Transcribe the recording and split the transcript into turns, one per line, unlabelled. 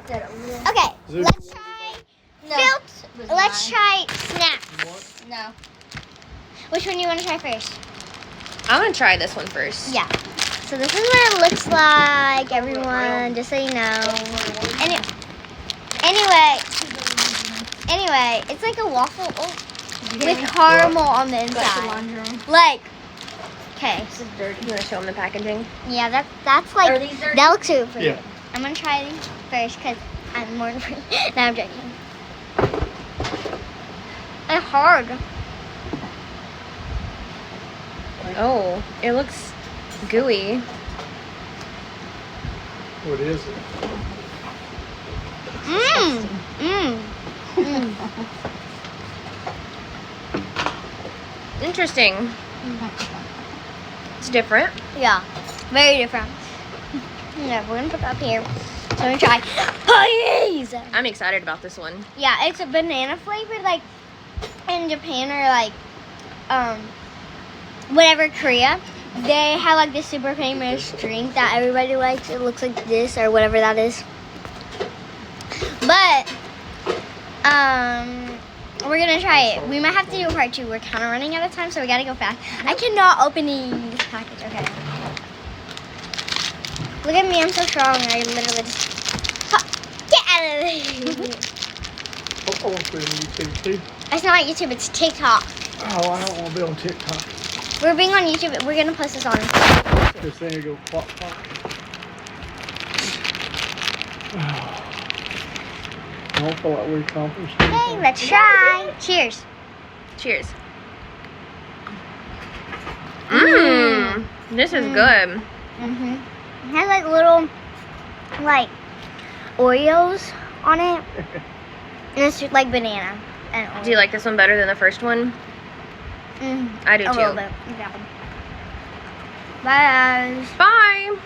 Okay, let's try. Let's try snacks.
No.
Which one do you want to try first?
I'm gonna try this one first.
Yeah. So this is what it looks like, everyone. Just so you know. Anyway, it's like a waffle with caramel on the inside. Like, okay.
This is dirty. You wanna show them the packaging?
Yeah, that's like
Are these dirty?
that looks super pretty.
Yeah.
I'm gonna try these first because I'm more. No, I'm joking. It's hard.
Oh, it looks gooey.
What is it?
Interesting. It's different.
Yeah, very different. Yeah, we're gonna put that up here. So I'm gonna try. Please.
I'm excited about this one.
Yeah, it's a banana flavored, like in Japan or like whatever, Korea. They have like this super famous drink that everybody likes. It looks like this or whatever that is. But we're gonna try it. We might have to do a part 2. We're kind of running out of time, so we gotta go fast. I cannot open this package. Okay. Look at me, I'm so strong. I literally just get out of there.
Oh, it's on YouTube too.
It's not YouTube, it's TikTok.
Oh, I don't want to be on TikTok.
We're being on YouTube. We're gonna post this on.
This thing go pop pop. I don't feel like we accomplished
Hey,
anything.
let's try. Cheers.
Cheers. Mmm. This is good.
Mhm. It has like little, like Oreos on it, and it's just like banana and Oreo.
Do you like this one better than the first one?
Mm,
I do
a
too.
little bit. Yeah. Bye.
Bye.